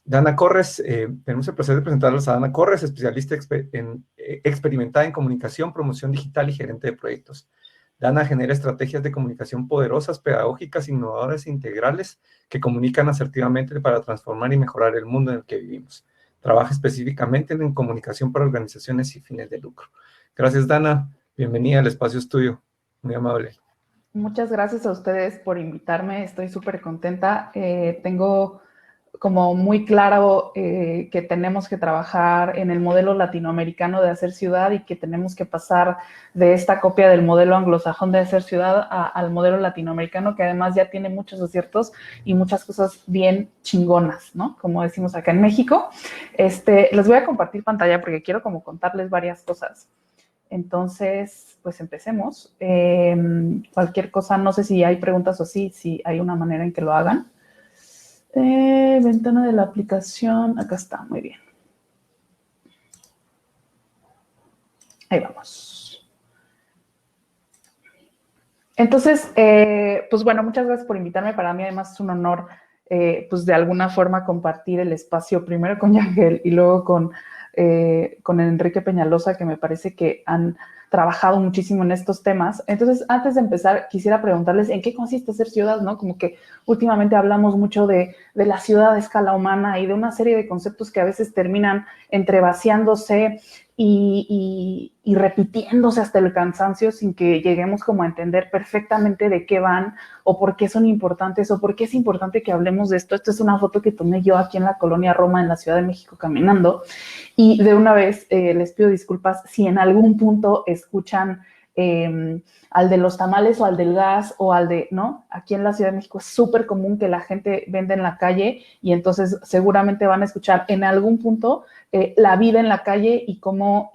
Dana Corres, tenemos el placer de presentarles a Dana Corres, especialista experimentada en comunicación, promoción digital y gerente de proyectos. Dana genera estrategias de comunicación poderosas, pedagógicas, innovadoras e integrales que comunican asertivamente para transformar y mejorar el mundo en el que vivimos. Trabaja específicamente en comunicación para organizaciones sin fines de lucro. Gracias, Dana. Bienvenida al espacio estudio. Muy amable. Muchas gracias a ustedes por invitarme. Estoy súper contenta. Tengo como muy claro que tenemos que trabajar en el modelo latinoamericano de hacer ciudad y que tenemos que pasar de esta copia del modelo anglosajón de hacer ciudad al modelo latinoamericano, que además ya tiene muchos aciertos y muchas cosas bien chingonas, ¿no? Como decimos acá en México. Les voy a compartir pantalla porque quiero como contarles varias cosas. Entonces, pues empecemos. Cualquier cosa, no sé si hay preguntas o sí, si hay una manera en que lo hagan. Ventana de la aplicación, acá está, muy bien. Ahí vamos. Entonces, pues bueno, muchas gracias por invitarme. Para mí además es un honor, pues de alguna forma compartir el espacio, primero con Yangel y luego con Enrique Peñalosa, que me parece que han trabajado muchísimo en estos temas. Entonces, antes de empezar, quisiera preguntarles en qué consiste ser ciudad, ¿no? Como que últimamente hablamos mucho de la ciudad a escala humana y de una serie de conceptos que a veces terminan entrevaciándose y repitiéndose hasta el cansancio sin que lleguemos como a entender perfectamente de qué van o por qué son importantes o por qué es importante que hablemos de esto. Esta es una foto que tomé yo aquí en la colonia Roma, en la Ciudad de México, caminando. Y de una vez les pido disculpas si en algún punto escuchan al de los tamales o al del gas o al de, ¿no? Aquí en la Ciudad de México es súper común que la gente venda en la calle y entonces seguramente van a escuchar en algún punto la vida en la calle y cómo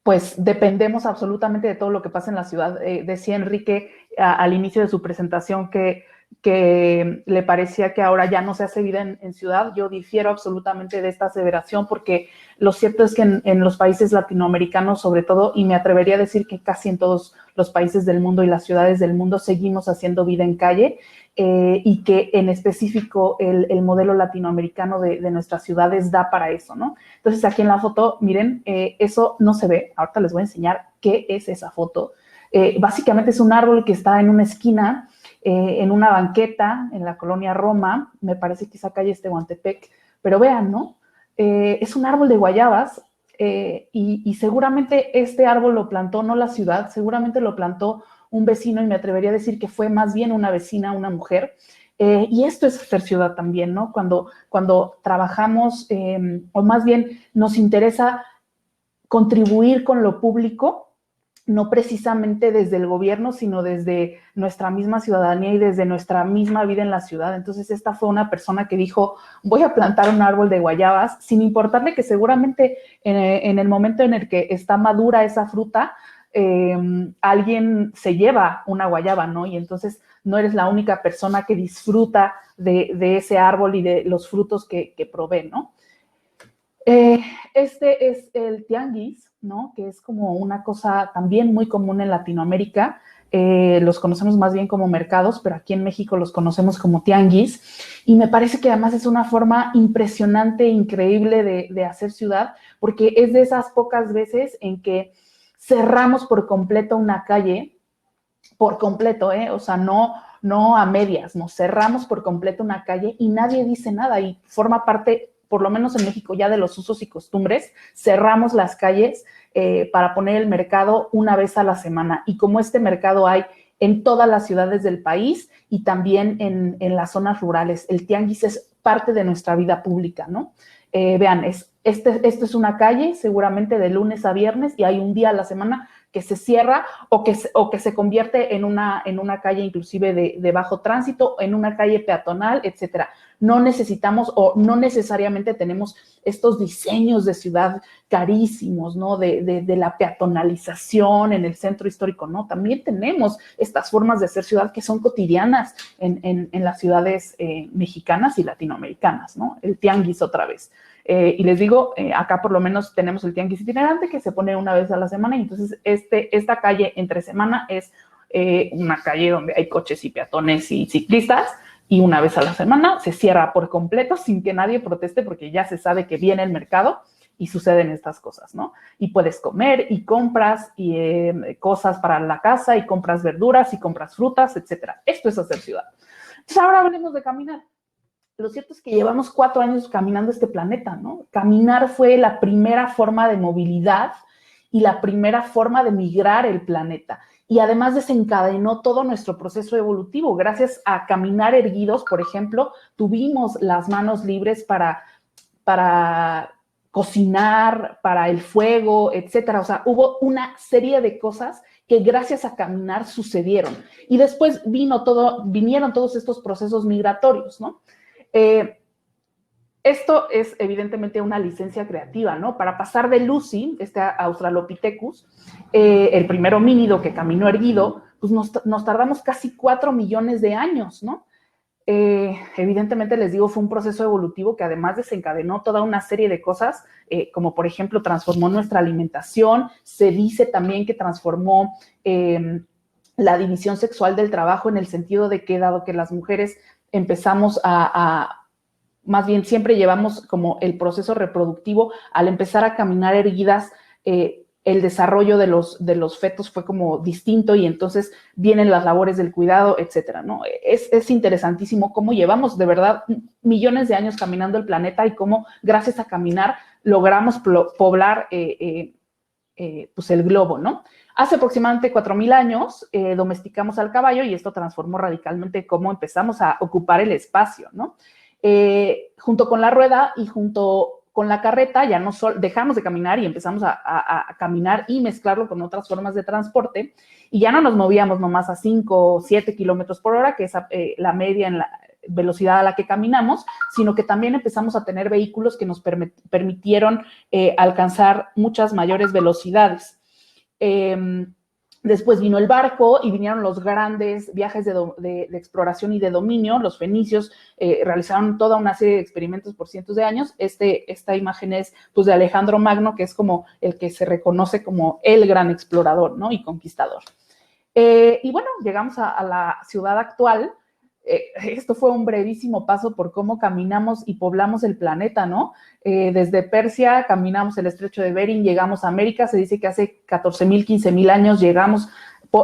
pues dependemos absolutamente de todo lo que pasa en la ciudad. Decía Enrique al inicio de su presentación que le parecía que ahora ya no se hace vida en ciudad. Yo difiero absolutamente de esta aseveración porque lo cierto es que en los países latinoamericanos sobre todo, y me atrevería a decir que casi en todos los países del mundo y las ciudades del mundo seguimos haciendo vida en calle, y que en específico el modelo latinoamericano de nuestras ciudades da para eso, ¿no? Entonces aquí en la foto, miren, eso no se ve. Ahorita les voy a enseñar qué es esa foto. Básicamente es un árbol que está en una esquina, en una banqueta en la colonia Roma, me parece que esa calle es Tehuantepec, pero vean, ¿no? Es un árbol de guayabas y seguramente este árbol lo plantó no la ciudad, seguramente lo plantó un vecino y me atrevería a decir que fue más bien una vecina, una mujer. Y esto es hacer ciudad también, ¿no? Cuando trabajamos, o más bien nos interesa contribuir con lo público, no precisamente desde el gobierno, sino desde nuestra misma ciudadanía y desde nuestra misma vida en la ciudad. Entonces, esta fue una persona que dijo, voy a plantar un árbol de guayabas, sin importarle que seguramente en el momento en el que está madura esa fruta, alguien se lleva una guayaba, ¿no? Y entonces no eres la única persona que disfruta de ese árbol y de los frutos que provee, ¿no? Este es el tianguis, ¿no? Que es como una cosa también muy común en Latinoamérica. Los conocemos más bien como mercados, pero aquí en México los conocemos como tianguis. Y me parece que además es una forma impresionante, increíble de hacer ciudad, porque es de esas pocas veces en que cerramos por completo una calle, por completo, o sea, no a medias, nos cerramos por completo una calle y nadie dice nada y forma parte, por lo menos en México, ya de los usos y costumbres. Cerramos las calles para poner el mercado una vez a la semana. Y como este mercado hay en todas las ciudades del país y también en las zonas rurales, el tianguis es parte de nuestra vida pública, ¿no? Vean, esto es una calle seguramente de lunes a viernes y hay un día a la semana que se cierra o que se convierte en una calle inclusive de bajo tránsito, en una calle peatonal, etcétera. No necesitamos o no necesariamente tenemos estos diseños de ciudad carísimos, ¿no? De la peatonalización en el centro histórico, ¿no? También tenemos estas formas de hacer ciudad que son cotidianas en las ciudades mexicanas y latinoamericanas, ¿no? El tianguis otra vez. Y les digo, acá por lo menos tenemos el tianguis itinerante que se pone una vez a la semana y entonces esta calle entre semana es una calle donde hay coches y peatones y ciclistas, y una vez a la semana se cierra por completo sin que nadie proteste porque ya se sabe que viene el mercado y suceden estas cosas, ¿no? Y puedes comer y compras y, cosas para la casa y compras verduras y compras frutas, etcétera. Esto es hacer ciudad. Entonces ahora hablemos de caminar. Lo cierto es que llevamos 4 años caminando este planeta, ¿no? Caminar fue la primera forma de movilidad y la primera forma de migrar el planeta. Y además desencadenó todo nuestro proceso evolutivo. Gracias a caminar erguidos, por ejemplo, tuvimos las manos libres para cocinar, para el fuego, etcétera. O sea, hubo una serie de cosas que gracias a caminar sucedieron. Y después vinieron todos estos procesos migratorios, ¿no? Esto es evidentemente una licencia creativa, ¿no? Para pasar de Lucy, este Australopithecus, el primer homínido que caminó erguido, pues nos tardamos casi 4 millones de años, ¿no? Evidentemente, les digo, fue un proceso evolutivo que además desencadenó toda una serie de cosas, como por ejemplo transformó nuestra alimentación, se dice también que transformó la división sexual del trabajo en el sentido de que dado que las mujeres empezamos más bien siempre llevamos como el proceso reproductivo, al empezar a caminar erguidas, el desarrollo de los fetos fue como distinto y entonces vienen las labores del cuidado, etcétera, ¿no? Es interesantísimo cómo llevamos de verdad millones de años caminando el planeta y cómo gracias a caminar logramos poblar pues el globo, ¿no? Hace aproximadamente 4,000 años domesticamos al caballo y esto transformó radicalmente cómo empezamos a ocupar el espacio, ¿no? Junto con la rueda y junto con la carreta ya no dejamos de caminar y empezamos a caminar y mezclarlo con otras formas de transporte y ya no nos movíamos nomás a 5 o 7 kilómetros por hora, que es la media en la velocidad a la que caminamos, sino que también empezamos a tener vehículos que nos permitieron alcanzar muchas mayores velocidades. Después vino el barco y vinieron los grandes viajes de exploración y de dominio. Los fenicios realizaron toda una serie de experimentos por cientos de años. Esta imagen es pues, de Alejandro Magno, que es como el que se reconoce como el gran explorador, ¿no? Y conquistador. Y bueno, llegamos a la ciudad actual. Esto fue un brevísimo paso por cómo caminamos y poblamos el planeta, ¿no? Desde Persia caminamos el estrecho de Bering, llegamos a América, se dice que hace 14,000, 15,000 años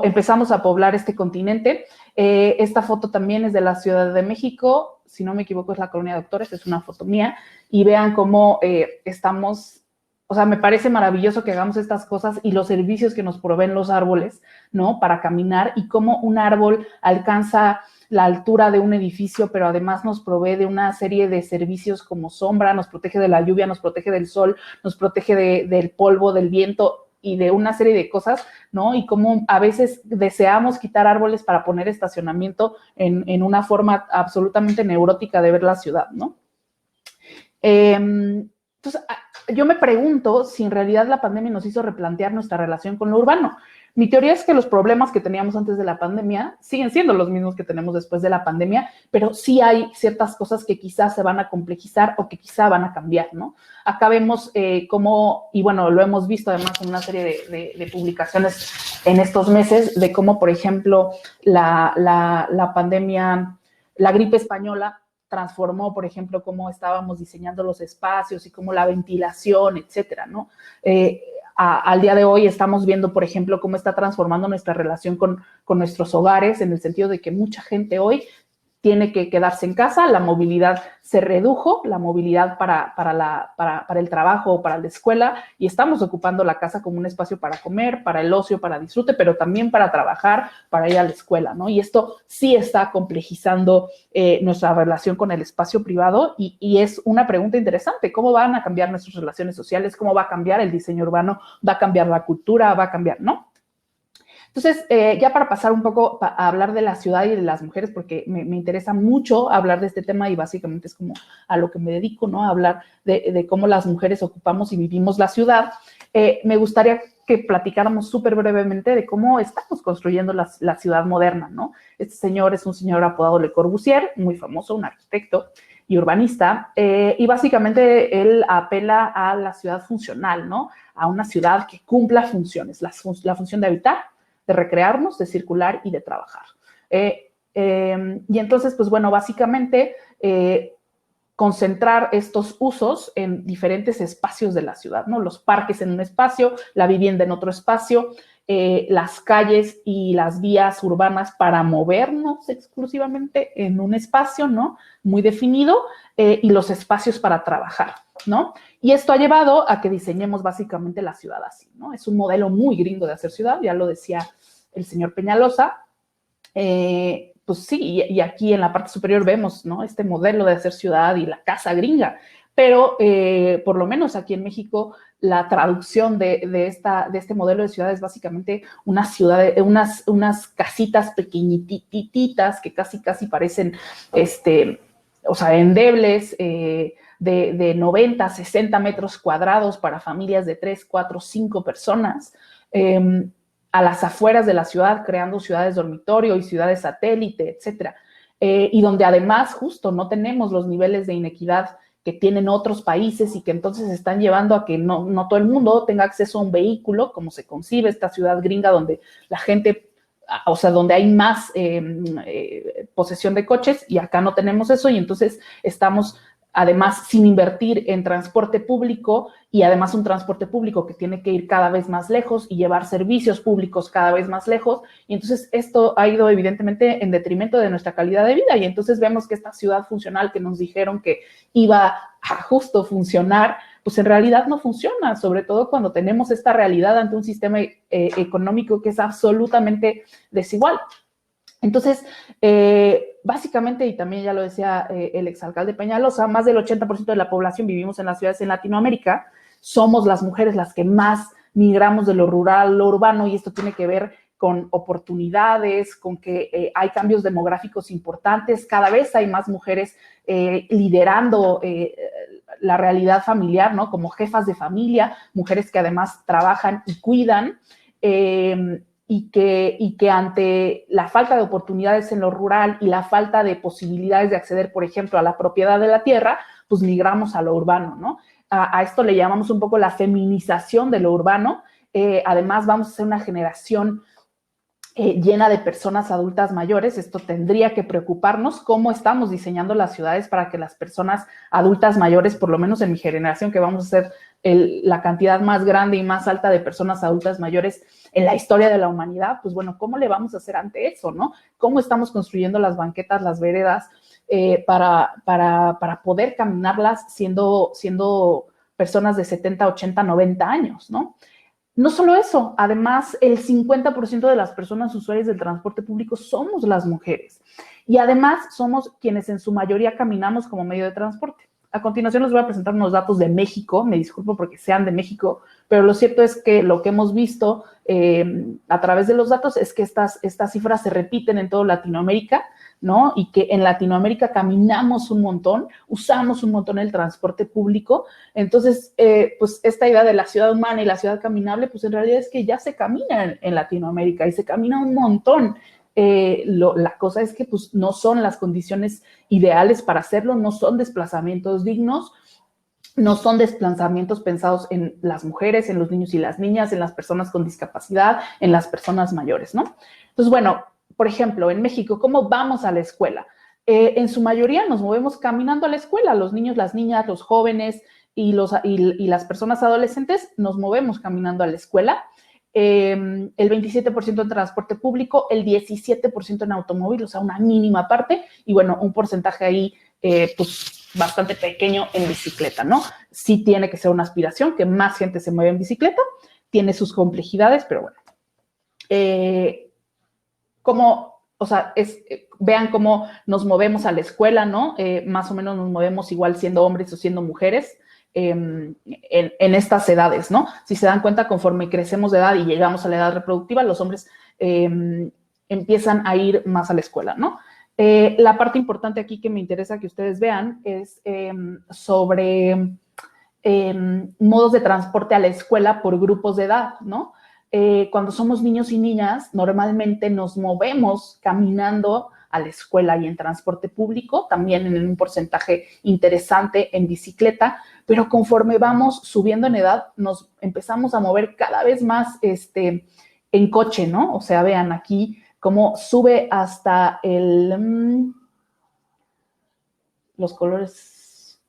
empezamos a poblar este continente. Esta foto también es de la Ciudad de México, si no me equivoco es la Colonia Doctores, es una foto mía, y vean cómo estamos, o sea, me parece maravilloso que hagamos estas cosas y los servicios que nos proveen los árboles, ¿no? Para caminar y cómo un árbol alcanza la altura de un edificio, pero además nos provee de una serie de servicios como sombra, nos protege de la lluvia, nos protege del sol, nos protege del polvo, del viento y de una serie de cosas, ¿no? Y cómo a veces deseamos quitar árboles para poner estacionamiento en una forma absolutamente neurótica de ver la ciudad, ¿no? Entonces, yo me pregunto si en realidad la pandemia nos hizo replantear nuestra relación con lo urbano. Mi teoría es que los problemas que teníamos antes de la pandemia siguen siendo los mismos que tenemos después de la pandemia, pero sí hay ciertas cosas que quizás se van a complejizar o que quizá van a cambiar, ¿no? Acá vemos cómo, y bueno, lo hemos visto además en una serie de publicaciones en estos meses, de cómo, por ejemplo, la pandemia, la gripe española, transformó, por ejemplo, cómo estábamos diseñando los espacios y cómo la ventilación, etcétera, ¿no? Al día de hoy estamos viendo, por ejemplo, cómo está transformando nuestra relación con nuestros hogares, en el sentido de que mucha gente hoy tiene que quedarse en casa, la movilidad se redujo, la movilidad para el trabajo o para la escuela, y estamos ocupando la casa como un espacio para comer, para el ocio, para disfrute, pero también para trabajar, para ir a la escuela, ¿no? Y esto sí está complejizando nuestra relación con el espacio privado y es una pregunta interesante. ¿Cómo van a cambiar nuestras relaciones sociales? ¿Cómo va a cambiar el diseño urbano? ¿Va a cambiar la cultura? ¿Va a cambiar? ¿No? Entonces, ya para pasar un poco a hablar de la ciudad y de las mujeres, porque me interesa mucho hablar de este tema y básicamente es como a lo que me dedico, ¿no? A hablar de cómo las mujeres ocupamos y vivimos la ciudad. Me gustaría que platicáramos súper brevemente de cómo estamos construyendo la ciudad moderna, ¿no? Este señor es un señor apodado Le Corbusier, muy famoso, un arquitecto y urbanista, y básicamente él apela a la ciudad funcional, ¿no? A una ciudad que cumpla funciones, la función de habitar, de recrearnos, de circular y de trabajar. Y entonces, pues bueno, básicamente concentrar estos usos en diferentes espacios de la ciudad, ¿no? Los parques en un espacio, la vivienda en otro espacio, las calles y las vías urbanas para movernos exclusivamente en un espacio, ¿no? Muy definido, y los espacios para trabajar, ¿no? Y esto ha llevado a que diseñemos básicamente la ciudad así, ¿no? Es un modelo muy gringo de hacer ciudad, ya lo decía el señor Peñalosa. Pues sí, y aquí en la parte superior vemos, ¿no? Este modelo de hacer ciudad y la casa gringa, pero por lo menos aquí en México la traducción de este modelo de ciudad es básicamente una ciudad, unas casitas pequeñititas que casi parecen, o sea, endebles, de 90, 60 metros cuadrados para familias de 3, 4, 5 personas, a las afueras de la ciudad, creando ciudades dormitorio y ciudades satélite, etcétera. Y donde además justo no tenemos los niveles de inequidad que tienen otros países y que entonces están llevando a que no todo el mundo tenga acceso a un vehículo, como se concibe esta ciudad gringa donde la gente, o sea, donde hay más posesión de coches, y acá no tenemos eso, y entonces estamos además sin invertir en transporte público, y además un transporte público que tiene que ir cada vez más lejos y llevar servicios públicos cada vez más lejos, y entonces esto ha ido evidentemente en detrimento de nuestra calidad de vida, y entonces vemos que esta ciudad funcional que nos dijeron que iba a justo funcionar, pues en realidad no funciona, sobre todo cuando tenemos esta realidad ante un sistema económico que es absolutamente desigual. Entonces, básicamente, y también ya lo decía el exalcalde Peñalosa, más del 80% de la población vivimos en las ciudades en Latinoamérica, somos las mujeres las que más migramos de lo rural a lo urbano, y esto tiene que ver con oportunidades, con que hay cambios demográficos importantes, cada vez hay más mujeres liderando la realidad familiar, ¿no? Como jefas de familia, mujeres que además trabajan y cuidan, y que ante la falta de oportunidades en lo rural y la falta de posibilidades de acceder, por ejemplo, a la propiedad de la tierra, pues migramos a lo urbano, ¿no? A esto le llamamos un poco la feminización de lo urbano. Además, vamos a ser una generación llena de personas adultas mayores. Esto tendría que preocuparnos, cómo estamos diseñando las ciudades para que las personas adultas mayores, por lo menos en mi generación, que vamos a ser la cantidad más grande y más alta de personas adultas mayores en la historia de la humanidad, pues bueno, ¿cómo le vamos a hacer ante eso, no? ¿Cómo estamos construyendo las banquetas, las veredas, para poder caminarlas siendo personas de 70, 80, 90 años, ¿no? No solo eso, además el 50% de las personas usuarias del transporte público somos las mujeres, y además somos quienes en su mayoría caminamos como medio de transporte. A continuación les voy a presentar unos datos de México, me disculpo porque sean de México, pero lo cierto es que lo que hemos visto a través de los datos es que estas cifras se repiten en toda Latinoamérica, ¿no? Y que en Latinoamérica caminamos un montón, usamos un montón el transporte público. Entonces, pues esta idea de la ciudad humana y la ciudad caminable, pues en realidad es que ya se camina en Latinoamérica y se camina un montón. La cosa es que pues no son las condiciones ideales para hacerlo, no son desplazamientos dignos, no son desplazamientos pensados en las mujeres, en los niños y las niñas, en las personas con discapacidad, en las personas mayores, ¿no? Entonces, bueno, por ejemplo, en México, ¿cómo vamos a la escuela? En su mayoría nos movemos caminando a la escuela, los niños, las niñas, los jóvenes y las personas adolescentes nos movemos caminando a la escuela. El 27% en transporte público, el 17% en automóvil, o sea, una mínima parte, y bueno, un porcentaje ahí, pues, bastante pequeño en bicicleta, ¿no? Sí tiene que ser una aspiración, que más gente se mueve en bicicleta, tiene sus complejidades, pero bueno. O sea, vean cómo nos movemos a la escuela, ¿no? Más o menos nos movemos igual siendo hombres o siendo mujeres, en estas edades, ¿no? Si se dan cuenta, conforme crecemos de edad y llegamos a la edad reproductiva, los hombres empiezan a ir más a la escuela, ¿no? La parte importante aquí que me interesa que ustedes vean es sobre modos de transporte a la escuela por grupos de edad, ¿no? Cuando somos niños y niñas, normalmente nos movemos caminando a la escuela y en transporte público, también en un porcentaje interesante en bicicleta, pero conforme vamos subiendo en edad, nos empezamos a mover cada vez más en coche, ¿no? O sea, vean, aquí cómo sube hasta los colores,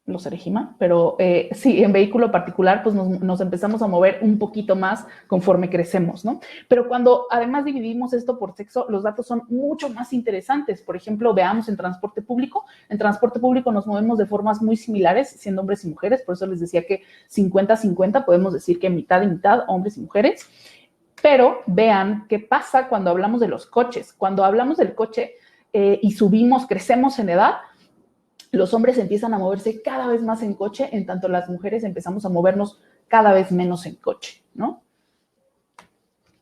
los elegima, pero sí, en vehículo particular, pues nos empezamos a mover un poquito más conforme crecemos, ¿no? Pero cuando además dividimos esto por sexo, los datos son mucho más interesantes. Por ejemplo, veamos en transporte público. En transporte público nos movemos de formas muy similares, siendo hombres y mujeres. Por eso les decía que 50-50, podemos decir que mitad y mitad, hombres y mujeres. Pero vean qué pasa cuando hablamos de los coches. Cuando hablamos del coche y subimos, crecemos en edad, los hombres empiezan a moverse cada vez más en coche, en tanto las mujeres empezamos a movernos cada vez menos en coche, ¿no?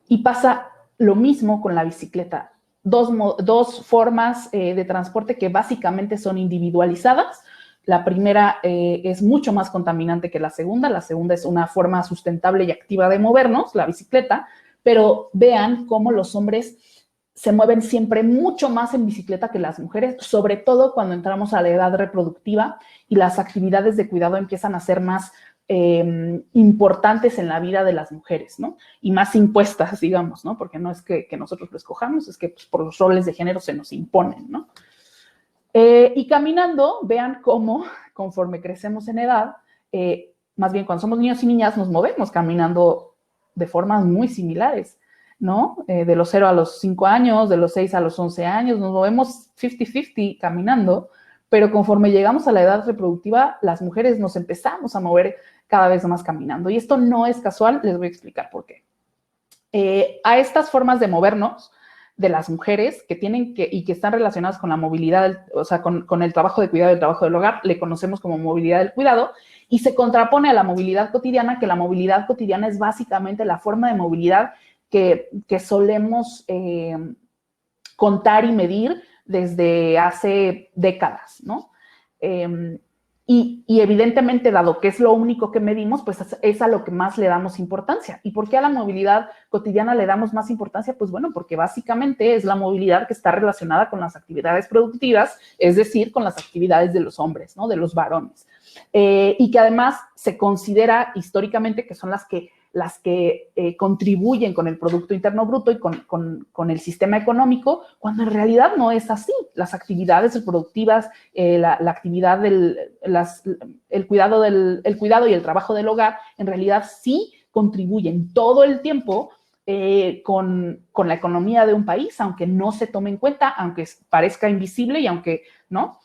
Y pasa lo mismo con la bicicleta. Dos formas de transporte que básicamente son individualizadas. La primera es mucho más contaminante que la segunda. La segunda es una forma sustentable y activa de movernos, la bicicleta. Pero vean cómo los hombres se mueven siempre mucho más en bicicleta que las mujeres, sobre todo cuando entramos a la edad reproductiva y las actividades de cuidado empiezan a ser más importantes en la vida de las mujeres, ¿no? Y más impuestas, digamos, ¿no? Porque no es que nosotros lo escojamos, es que pues, por los roles de género se nos imponen, ¿no? Y caminando, vean cómo, conforme crecemos en edad, más bien cuando somos niños y niñas, nos movemos caminando de formas muy similares, ¿no? De los 0 a los 5 años, de los 6 a los 11 años, nos movemos 50-50 caminando, pero conforme llegamos a la edad reproductiva, las mujeres nos empezamos a mover cada vez más caminando. Y esto no es casual, les voy a explicar por qué. A estas formas de movernos de las mujeres que tienen y que están relacionadas con la movilidad, o sea, con el trabajo de cuidado y el trabajo del hogar, le conocemos como movilidad del cuidado, y se contrapone a la movilidad cotidiana, que la movilidad cotidiana es básicamente la forma de movilidad que solemos contar y medir desde hace décadas, ¿no? Y evidentemente, dado que es lo único que medimos, pues es a lo que más le damos importancia. ¿Y por qué a la movilidad cotidiana le damos más importancia? Pues bueno, porque básicamente es la movilidad que está relacionada con las actividades productivas, es decir, con las actividades de los hombres, ¿no? De los varones. Y que además se considera históricamente que son las que contribuyen con el Producto Interno Bruto y con el sistema económico, cuando en realidad no es así. Las actividades reproductivas, la actividad el cuidado y el trabajo del hogar, en realidad sí contribuyen todo el tiempo con la economía de un país, aunque no se tome en cuenta, aunque parezca invisible y aunque, ¿no?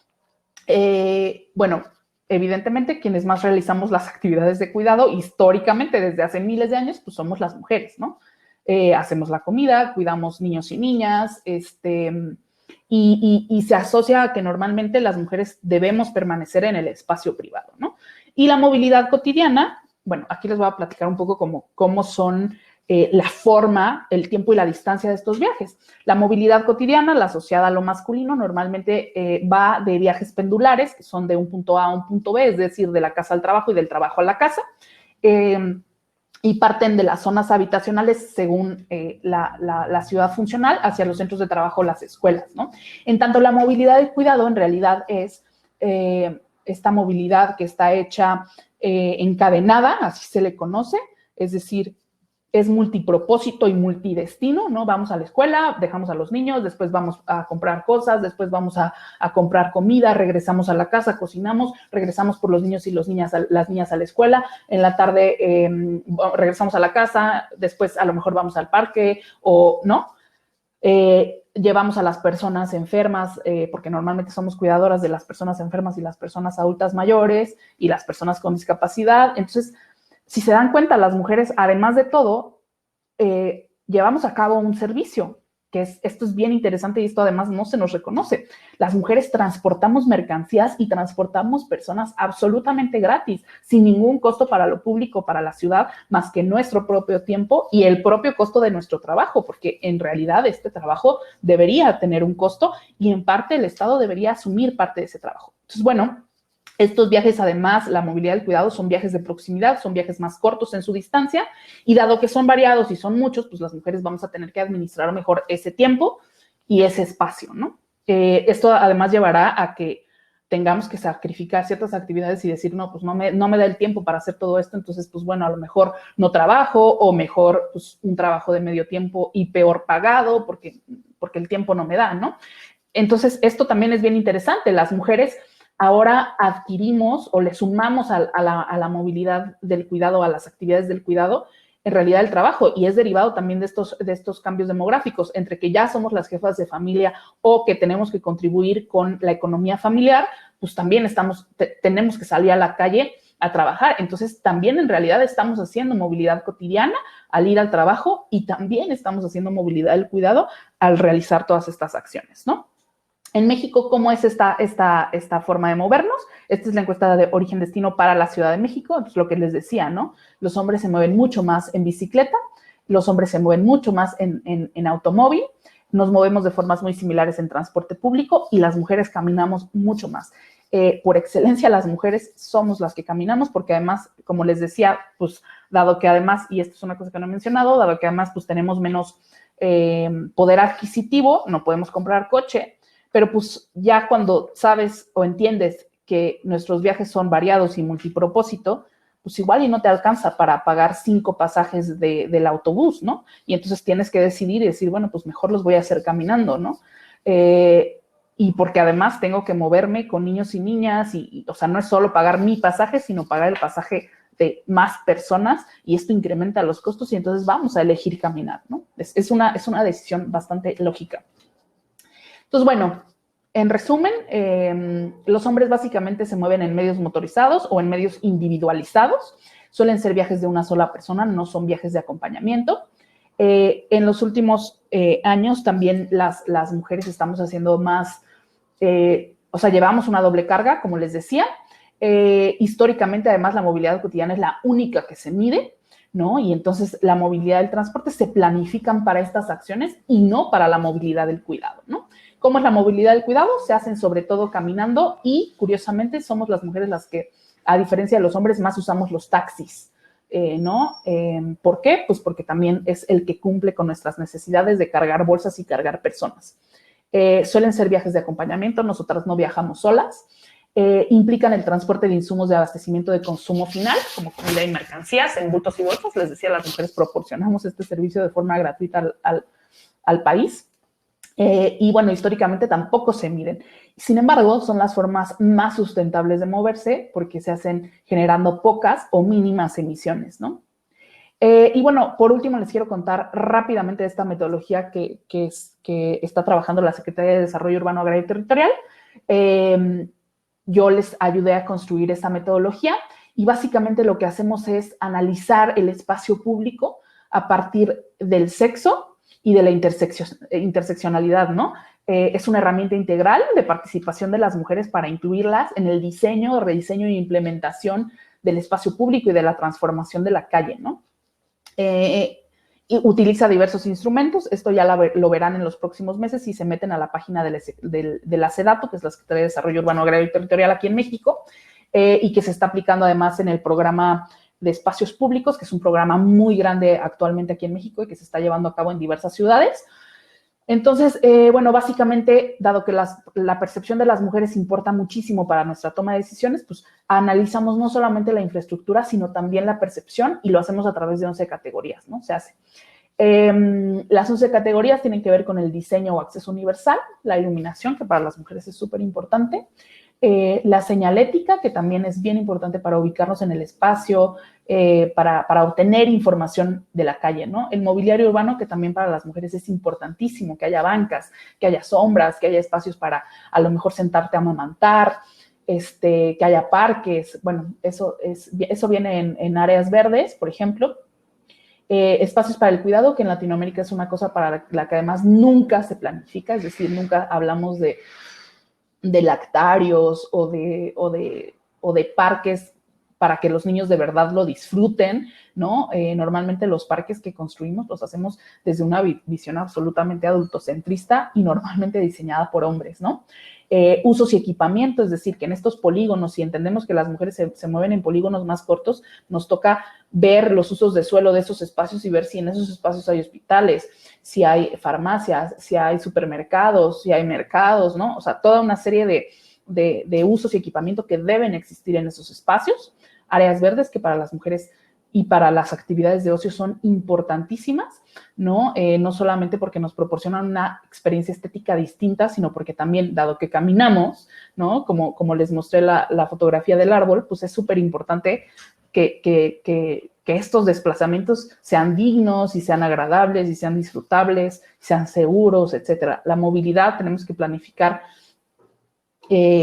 Bueno, evidentemente, quienes más realizamos las actividades de cuidado históricamente desde hace miles de años, pues somos las mujeres, ¿no? Hacemos la comida, cuidamos niños y niñas, y se asocia a que normalmente las mujeres debemos permanecer en el espacio privado, ¿no? Y la movilidad cotidiana, bueno, aquí les voy a platicar un poco cómo son la forma, el tiempo y la distancia de estos viajes. La movilidad cotidiana, la asociada a lo masculino, normalmente va de viajes pendulares, que son de un punto A a un punto B, es decir, de la casa al trabajo y del trabajo a la casa, y parten de las zonas habitacionales según la ciudad funcional hacia los centros de trabajo o las escuelas, ¿no? En tanto, la movilidad del cuidado en realidad es esta movilidad que está hecha encadenada, así se le conoce, es decir, es multipropósito y multidestino, ¿no? Vamos a la escuela, dejamos a los niños, después vamos a comprar cosas, después vamos a comprar comida, regresamos a la casa, cocinamos, regresamos por los niños y las niñas a la escuela, en la tarde regresamos a la casa, después a lo mejor vamos al parque o, ¿no? Llevamos a las personas enfermas, porque normalmente somos cuidadoras de las personas enfermas y las personas adultas mayores y las personas con discapacidad. Entonces, si se dan cuenta, las mujeres, además de todo, llevamos a cabo un servicio, esto es bien interesante y esto además no se nos reconoce. Las mujeres transportamos mercancías y transportamos personas absolutamente gratis, sin ningún costo para lo público, para la ciudad, más que nuestro propio tiempo y el propio costo de nuestro trabajo, porque en realidad este trabajo debería tener un costo y en parte el Estado debería asumir parte de ese trabajo. Entonces, bueno, estos viajes, además, la movilidad del cuidado son viajes de proximidad, son viajes más cortos en su distancia y dado que son variados y son muchos, pues las mujeres vamos a tener que administrar mejor ese tiempo y ese espacio, ¿no? Esto además llevará a que tengamos que sacrificar ciertas actividades y decir, no, pues no me da el tiempo para hacer todo esto, entonces, pues bueno, a lo mejor no trabajo o mejor pues, un trabajo de medio tiempo y peor pagado porque el tiempo no me da, ¿no? Entonces, esto también es bien interesante. Las mujeres ahora adquirimos o le sumamos a la movilidad del cuidado, a las actividades del cuidado, en realidad el trabajo, y es derivado también de estos cambios demográficos, entre que ya somos las jefas de familia o que tenemos que contribuir con la economía familiar, pues también tenemos que salir a la calle a trabajar. Entonces, también en realidad estamos haciendo movilidad cotidiana al ir al trabajo y también estamos haciendo movilidad del cuidado al realizar todas estas acciones, ¿no? En México, ¿cómo es esta forma de movernos? Esta es la encuesta de origen-destino para la Ciudad de México. Entonces, lo que les decía, ¿no? Los hombres se mueven mucho más en bicicleta, los hombres se mueven mucho más en automóvil, nos movemos de formas muy similares en transporte público y las mujeres caminamos mucho más. Por excelencia, las mujeres somos las que caminamos porque además, como les decía, pues dado que además, y esto es una cosa que no he mencionado, dado que además pues tenemos menos poder adquisitivo, no podemos comprar coche, pero pues ya cuando sabes o entiendes que nuestros viajes son variados y multipropósito, pues igual y no te alcanza para pagar 5 pasajes del autobús, ¿no? Y entonces tienes que decidir y decir, bueno, pues mejor los voy a hacer caminando, ¿no? Y porque además tengo que moverme con niños y niñas, o sea, no es solo pagar mi pasaje, sino pagar el pasaje de más personas y esto incrementa los costos y entonces vamos a elegir caminar, ¿no? Es una decisión bastante lógica. Entonces, bueno, en resumen, los hombres básicamente se mueven en medios motorizados o en medios individualizados. Suelen ser viajes de una sola persona, no son viajes de acompañamiento. En los últimos años también las mujeres estamos haciendo más, o sea, llevamos una doble carga, como les decía. Históricamente, además, la movilidad cotidiana es la única que se mide, ¿no? Y entonces la movilidad del transporte se planifican para estas acciones y no para la movilidad del cuidado, ¿no? ¿Cómo es la movilidad del cuidado? Se hacen sobre todo caminando y, curiosamente, somos las mujeres las que, a diferencia de los hombres, más usamos los taxis, ¿no? ¿Por qué? Pues porque también es el que cumple con nuestras necesidades de cargar bolsas y cargar personas. Suelen ser viajes de acompañamiento, nosotras no viajamos solas. Implican el transporte de insumos de abastecimiento de consumo final, como comida y mercancías en bultos y bolsas. Les decía, las mujeres proporcionamos este servicio de forma gratuita al país. Y bueno, históricamente tampoco se miden. Sin embargo, son las formas más sustentables de moverse porque se hacen generando pocas o mínimas emisiones, ¿no? Y bueno, por último, les quiero contar rápidamente de esta metodología que está trabajando la Secretaría de Desarrollo Urbano, Agrario y Territorial. Yo les ayudé a construir esta metodología y básicamente lo que hacemos es analizar el espacio público a partir del sexo y de la interseccionalidad, ¿no? Es una herramienta integral de participación de las mujeres para incluirlas en el diseño, rediseño e implementación del espacio público y de la transformación de la calle, ¿no? Y utiliza diversos instrumentos, esto ya lo verán en los próximos meses si se meten a la página de la SEDATU, que es la Secretaría de Desarrollo Urbano, Agrario y Territorial aquí en México, y que se está aplicando además en el programa de espacios públicos, que es un programa muy grande actualmente aquí en México y que se está llevando a cabo en diversas ciudades. Entonces, bueno, básicamente, dado que la percepción de las mujeres importa muchísimo para nuestra toma de decisiones, pues analizamos no solamente la infraestructura, sino también la percepción y lo hacemos a través de 11 categorías, ¿no? Se hace. Las 11 categorías tienen que ver con el diseño o acceso universal, la iluminación, que para las mujeres es súper importante, la señalética, que también es bien importante para ubicarnos en el espacio, para obtener información de la calle, ¿no? El mobiliario urbano, que también para las mujeres es importantísimo, que haya bancas, que haya sombras, que haya espacios para a lo mejor sentarte a amamantar, que haya parques, bueno, eso viene en áreas verdes, por ejemplo. Espacios para el cuidado, que en Latinoamérica es una cosa para la que además nunca se planifica, es decir, nunca hablamos de lactarios o de parques para que los niños de verdad lo disfruten, ¿no? Normalmente los parques que construimos los hacemos desde una visión absolutamente adultocentrista y normalmente diseñada por hombres, ¿no? Usos y equipamiento, es decir, que en estos polígonos, si entendemos que las mujeres se mueven en polígonos más cortos, nos toca ver los usos de suelo de esos espacios y ver si en esos espacios hay hospitales, si hay farmacias, si hay supermercados, si hay mercados, ¿no? O sea, toda una serie de usos y equipamiento que deben existir en esos espacios, áreas verdes que para las mujeres y para las actividades de ocio son importantísimas, ¿no? No solamente porque nos proporcionan una experiencia estética distinta, sino porque también, dado que caminamos, ¿no? Como les mostré la fotografía del árbol, pues es súper importante que estos desplazamientos sean dignos y sean agradables y sean disfrutables, sean seguros, etcétera. La movilidad tenemos que planificar.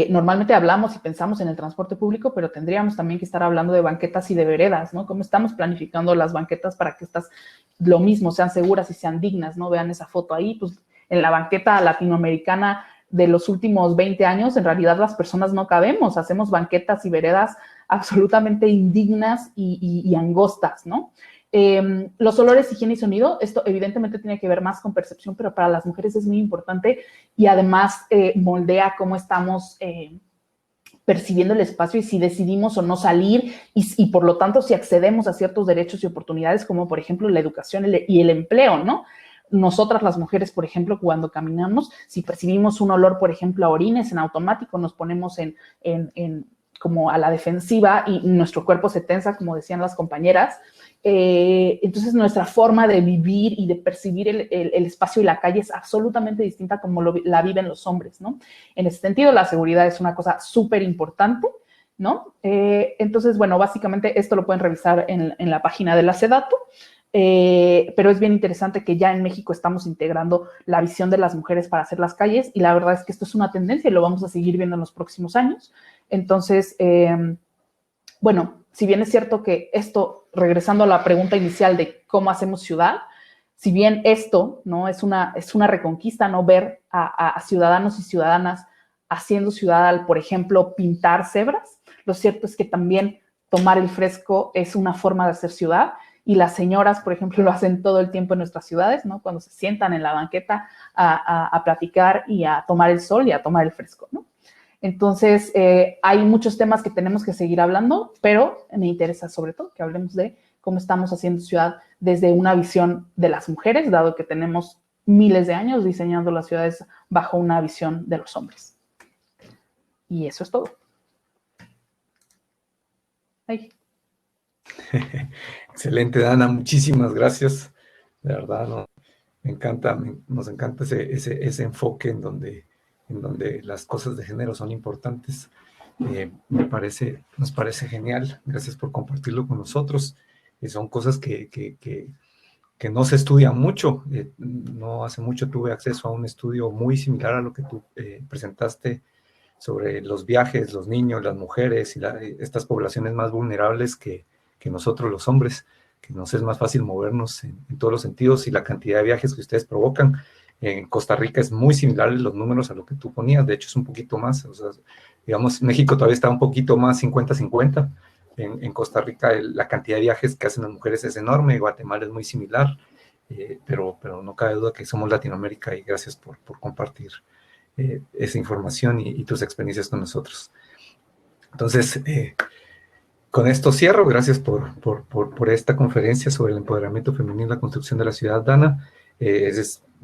Normalmente hablamos y pensamos en el transporte público, pero tendríamos también que estar hablando de banquetas y de veredas, ¿no? ¿Cómo estamos planificando las banquetas para que estas, lo mismo, sean seguras y sean dignas, ¿no? Vean esa foto ahí, pues en la banqueta latinoamericana de los últimos 20 años, en realidad las personas no cabemos, hacemos banquetas y veredas absolutamente indignas y angostas, ¿no? Los olores, higiene y sonido, esto evidentemente tiene que ver más con percepción, pero para las mujeres es muy importante y además moldea cómo estamos percibiendo el espacio y si decidimos o no salir y por lo tanto si accedemos a ciertos derechos y oportunidades como por ejemplo la educación y el empleo, ¿no? Nosotras las mujeres, por ejemplo, cuando caminamos, si percibimos un olor, por ejemplo, a orines, en automático nos ponemos como a la defensiva y nuestro cuerpo se tensa, como decían las compañeras. Entonces nuestra forma de vivir y de percibir el espacio y la calle es absolutamente distinta como la viven los hombres, ¿no? En ese sentido, la seguridad es una cosa súper importante, ¿no? Entonces, bueno, básicamente esto lo pueden revisar en la página de la SEDATU, pero es bien interesante que ya en México estamos integrando la visión de las mujeres para hacer las calles y la verdad es que esto es una tendencia y lo vamos a seguir viendo en los próximos años. Entonces, bueno, si bien es cierto que esto, regresando a la pregunta inicial de cómo hacemos ciudad, si bien esto, ¿no? es una reconquista, ¿no? Ver a ciudadanos y ciudadanas haciendo ciudad al, por ejemplo, pintar cebras, lo cierto es que también tomar el fresco es una forma de hacer ciudad y las señoras, por ejemplo, lo hacen todo el tiempo en nuestras ciudades, ¿no? Cuando se sientan en la banqueta a platicar y a tomar el sol y a tomar el fresco, ¿no? Entonces, hay muchos temas que tenemos que seguir hablando, pero me interesa sobre todo que hablemos de cómo estamos haciendo ciudad desde una visión de las mujeres, dado que tenemos miles de años diseñando las ciudades bajo una visión de los hombres. Y eso es todo. Ay. Excelente, Dana, muchísimas gracias. De verdad, ¿no? Nos encanta ese enfoque en donde las cosas de género son importantes. Nos parece genial. Gracias por compartirlo con nosotros. Son cosas que no se estudian mucho. No hace mucho tuve acceso a un estudio muy similar a lo que tú presentaste sobre los viajes, los niños, las mujeres y estas poblaciones más vulnerables que nosotros los hombres, que nos es más fácil movernos en todos los sentidos y la cantidad de viajes que ustedes provocan. En Costa Rica es muy similar los números a lo que tú ponías, de hecho es un poquito más, o sea, digamos, México todavía está un poquito más 50-50, en Costa Rica la cantidad de viajes que hacen las mujeres es enorme, Guatemala es muy similar, pero no cabe duda que somos Latinoamérica y gracias por compartir esa información y tus experiencias con nosotros. Entonces, con esto cierro. Gracias por esta conferencia sobre el empoderamiento femenino y la construcción de la ciudad, Dana.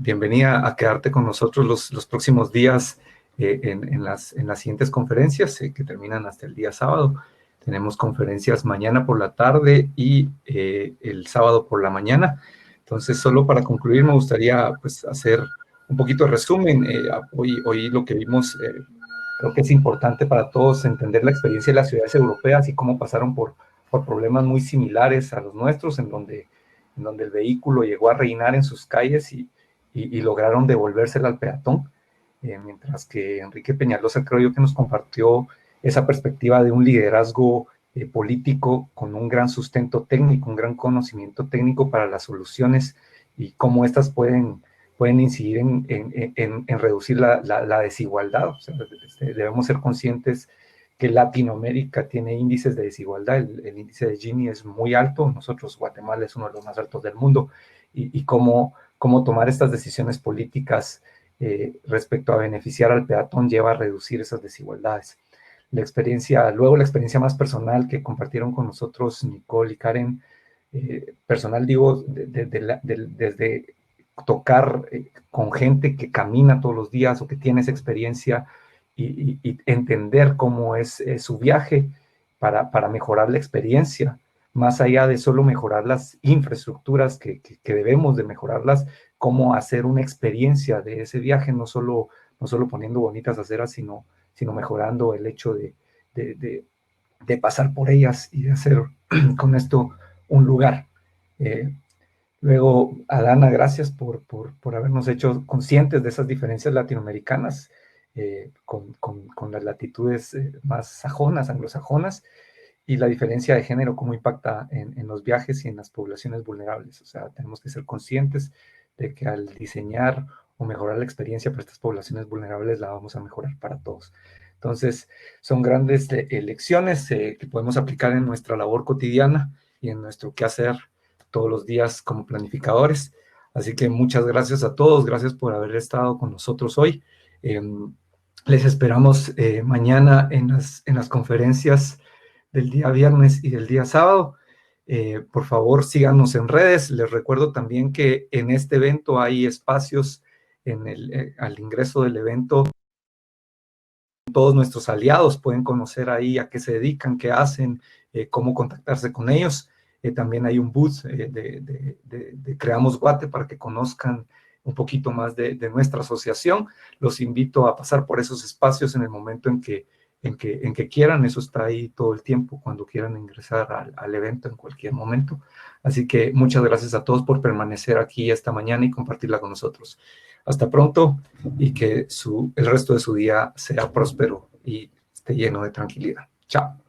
Bienvenida a quedarte con nosotros los próximos días en las siguientes conferencias que terminan hasta el día sábado. Tenemos conferencias mañana por la tarde y el sábado por la mañana. Entonces, solo para concluir, me gustaría pues, hacer un poquito de resumen. Hoy lo que vimos... creo que es importante para todos entender la experiencia de las ciudades europeas y cómo pasaron por problemas muy similares a los nuestros, en donde el vehículo llegó a reinar en sus calles y lograron devolvérsela al peatón, mientras que Enrique Peñalosa creo yo que nos compartió esa perspectiva de un liderazgo político con un gran sustento técnico, un gran conocimiento técnico para las soluciones y cómo estas pueden incidir en reducir la desigualdad. O sea, debemos ser conscientes que Latinoamérica tiene índices de desigualdad. El índice de Gini es muy alto. Nosotros, Guatemala, es uno de los más altos del mundo. Y cómo tomar estas decisiones políticas respecto a beneficiar al peatón lleva a reducir esas desigualdades. Luego la experiencia más personal que compartieron con nosotros Nicole y Karen, personal digo, desde tocar con gente que camina todos los días o que tiene esa experiencia y entender cómo es su viaje para mejorar la experiencia, más allá de solo mejorar las infraestructuras que debemos de mejorarlas, cómo hacer una experiencia de ese viaje, no solo poniendo bonitas aceras, sino mejorando el hecho de pasar por ellas y de hacer con esto un lugar. Luego, Adana, gracias por habernos hecho conscientes de esas diferencias latinoamericanas con las latitudes más sajonas, anglosajonas, y la diferencia de género, cómo impacta en los viajes y en las poblaciones vulnerables. O sea, tenemos que ser conscientes de que al diseñar o mejorar la experiencia para estas poblaciones vulnerables, la vamos a mejorar para todos. Entonces, son grandes lecciones que podemos aplicar en nuestra labor cotidiana y en nuestro quehacer todos los días como planificadores. Así que muchas gracias a todos, gracias por haber estado con nosotros hoy. Les esperamos mañana en las conferencias del día viernes y del día sábado. Por favor, síganos en redes. Les recuerdo también que en este evento hay espacios al ingreso del evento. Todos nuestros aliados pueden conocer ahí a qué se dedican, qué hacen, cómo contactarse con ellos. También hay un booth de Creamos Guate para que conozcan un poquito más de nuestra asociación. Los invito a pasar por esos espacios en el momento en que quieran. Eso está ahí todo el tiempo, cuando quieran ingresar al evento en cualquier momento. Así que muchas gracias a todos por permanecer aquí esta mañana y compartirla con nosotros. Hasta pronto y que el resto de su día sea próspero y esté lleno de tranquilidad. Chao.